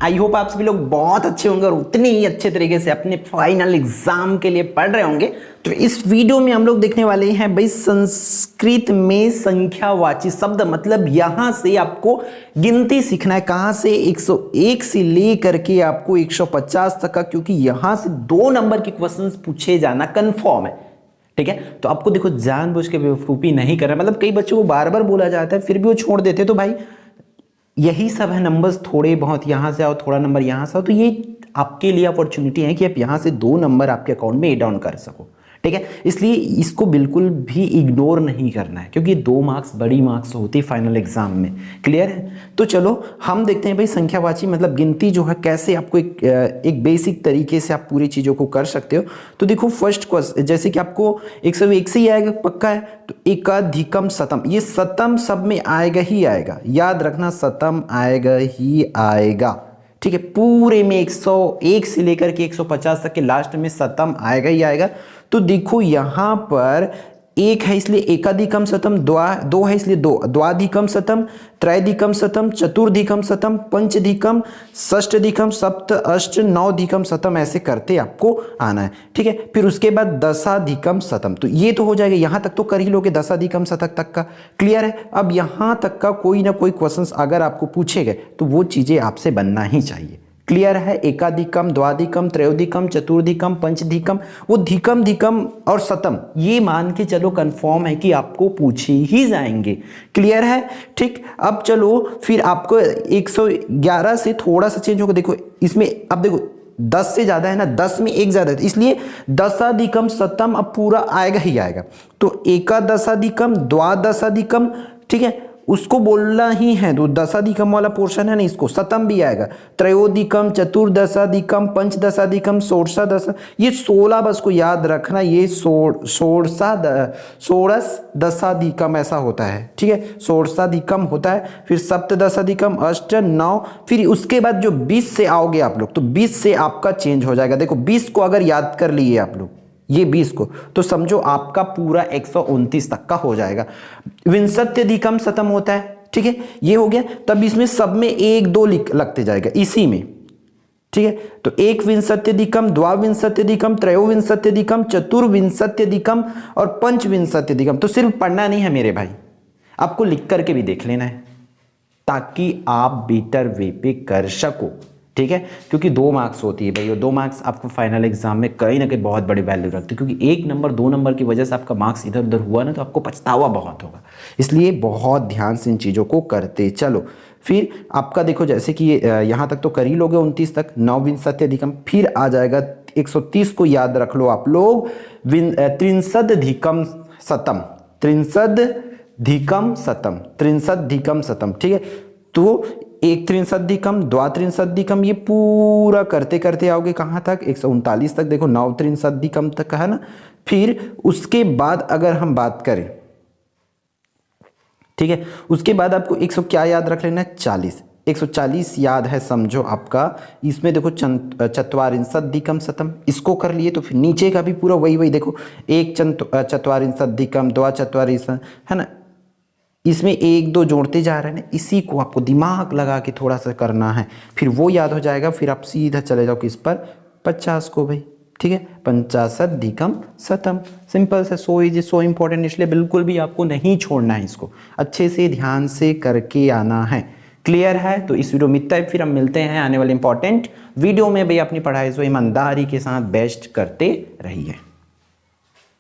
I hope आप सभी लोग बहुत अच्छे होंगे और उतने ही अच्छे तरीके से अपने फाइनल एग्जाम के लिए पढ़ रहे होंगे। तो इस वीडियो में हम लोग देखने वाले हैं भाई संस्कृत में संख्यावाची शब्द, मतलब यहां से आपको गिनती सीखना है। कहां से? 101 से लेकर के आपको 150 तक का, क्योंकि यहां से 2 नंबर के क्वेश्चंस पूछे जाना कंफर्म है। ठीक है, तो आपको देखो जानबूझ के बेवकूफी नहीं करना, मतलब कई बच्चों को बार बार बोला जाता है फिर भी वो छोड़ देते। तो भाई यही सब है, नंबर्स थोड़े बहुत यहाँ से आओ, थोड़ा नंबर यहाँ से आओ, तो ये आपके लिए अपॉर्चुनिटी है कि आप यहाँ से 2 नंबर आपके अकाउंट में एड ऑन कर सको। ठीक है, इसलिए इसको बिल्कुल भी इग्नोर नहीं करना है, क्योंकि 2 मार्क्स बड़ी मार्क्स होती है फाइनल एग्जाम में। क्लियर है? तो चलो हम देखते हैं भाई संख्यावाची मतलब गिनती जो है कैसे आपको एक बेसिक तरीके से आप पूरी चीज़ों को कर सकते हो। तो देखो फर्स्ट क्वेश्चन, जैसे कि आपको 101 से ही आएगा पक्का है, तो एकाधिकम शतम, ये शतम सब में आएगा ही आएगा, याद रखना शतम आएगा ही आएगा। ठीक है, पूरे में 101 से लेकर के 150 तक के लास्ट में शतम आएगा ही आएगा। तो देखो यहां पर 1 है इसलिए एकाधिकम शतम, 2 है इसलिए 2, द्वाधिकम शतम, त्रैधिकम शतम, चतुर्धिकम शतम, पंचधिकम, षष्ठधिकम, सप्त अष्ट नवधिकम शतम, ऐसे करते आपको आना है। ठीक है, फिर उसके बाद दशाधिकम शतम, तो ये तो हो जाएगा, यहां तक तो कर ही लोगे दशाधिकम शतक तक का। क्लियर है? अब यहां तक का कोई ना कोई क्वेश्चंस अगर आपको पूछे गए तो वो चीजें आपसे बनना ही चाहिए। क्लियर है? एकाधिकम, द्वाधिकम, त्रयोधिकम, चतुर्धिकम, पंचधिकम, वो धिकम धिकम और शतम ये मान के चलो कंफर्म है कि आपको पूछे ही जाएंगे। क्लियर है? ठीक, अब चलो फिर आपको 111 से थोड़ा सा चेंज होगा। देखो इसमें अब देखो 10 से ज्यादा है ना, 10 में 1 ज्यादा है, इसलिए दशाधिकम शतम अब पूरा आएगा ही आएगा। तो एकादशाधिकम, द्वादशाधिकम, ठीक है, उसको बोलना ही है, तो दशाधिकम वाला पोर्शन है ना, इसको शतम भी आएगा। त्रयोधिकम, चतुर्दशाधिकम, पंचदशाधिकम, षोडशादश, ये 16 बस को याद रखना, ये षोड़श दशाधिकम ऐसा होता है। ठीक है, षोड़शाधिकम होता है, फिर सप्तदशाधिकम, अष्ट, 9, फिर उसके बाद जो 20 से आओगे आप लोग, तो 20 से आपका चेंज हो जाएगा। देखो 20 को अगर याद कर लिए आप लोग, ये 20 को, तो समझो आपका पूरा 129 तक का हो जाएगा। विंशत्यधिकम शतम होता है। ठीक है, ये हो गया। तब इसमें सब में 1 2 लगते जाएगा इसी में। ठीक है, तो एक विंशत्यधिकम, द्वाविंशत्यधिकम, त्रयोविंशत्यधिकम, चतुर्विंशत्यधिकम और पंचविंशत्यधिकम। तो सिर्फ पढ़ना नहीं है मेरे भाई, आपको लिख करके भी देख लेना है ताकि आप बेटर वे पे कर सको। ठीक है, क्योंकि 2 मार्क्स होती है भाई, और 2 मार्क्स आपको फाइनल एग्जाम में कहीं ना कहीं बहुत बड़ी वैल्यू रखती है, क्योंकि 1 नंबर 2 नंबर की वजह से आपका मार्क्स इधर उधर हुआ ना, तो आपको पछतावा बहुत होगा। इसलिए बहुत ध्यान से इन चीज़ों को करते चलो। फिर आपका देखो जैसे कि यहाँ तक तो कर ही लोगे 29 तक, नवविंशत्यधिकम, फिर आ जाएगा 130 को याद रख लो आप लोग, त्रिंशदधिकम शतम, त्रिंशदधिकम शतम, त्रिंशदधिकम शतम। ठीक है, तो एक त्रिंशदधिकम, द्वात्रिंशदधिकम, ये पूरा करते करते आओगे कहाँ तक? 139 तक। देखो 9 त्रिंशदधिकम तक का है ना। फिर उसके बाद अगर हम बात करें, ठीक है, उसके बाद आपको 100 क्या याद रख लेना है? 40, 140 याद है समझो आपका। इसमें देखो चत्वारिंशदधिकम शतम, इसको कर लिए, तो फिर नीचे का भी पूरा वही देखो, एक चत्वारिंशदधिकम, द्वा चत्वारिंशद, है ना, इसमें 1 2 जोड़ते जा रहे हैं ना, इसी को आपको दिमाग लगा के थोड़ा सा करना है, फिर वो याद हो जाएगा। फिर आप सीधा चले जाओ किस पर? 50 को भाई। ठीक है, पंचाशदधिकम शतम, सिंपल से। सो इंपॉर्टेंट, इसलिए बिल्कुल भी आपको नहीं छोड़ना है, इसको अच्छे से ध्यान से करके आना है। क्लियर है? तो इस वीडियो में इतना ही, फिर हम मिलते हैं आने वाले इंपॉर्टेंट वीडियो में। भाई अपनी पढ़ाई जो ईमानदारी के साथ बेस्ट करते रहिए।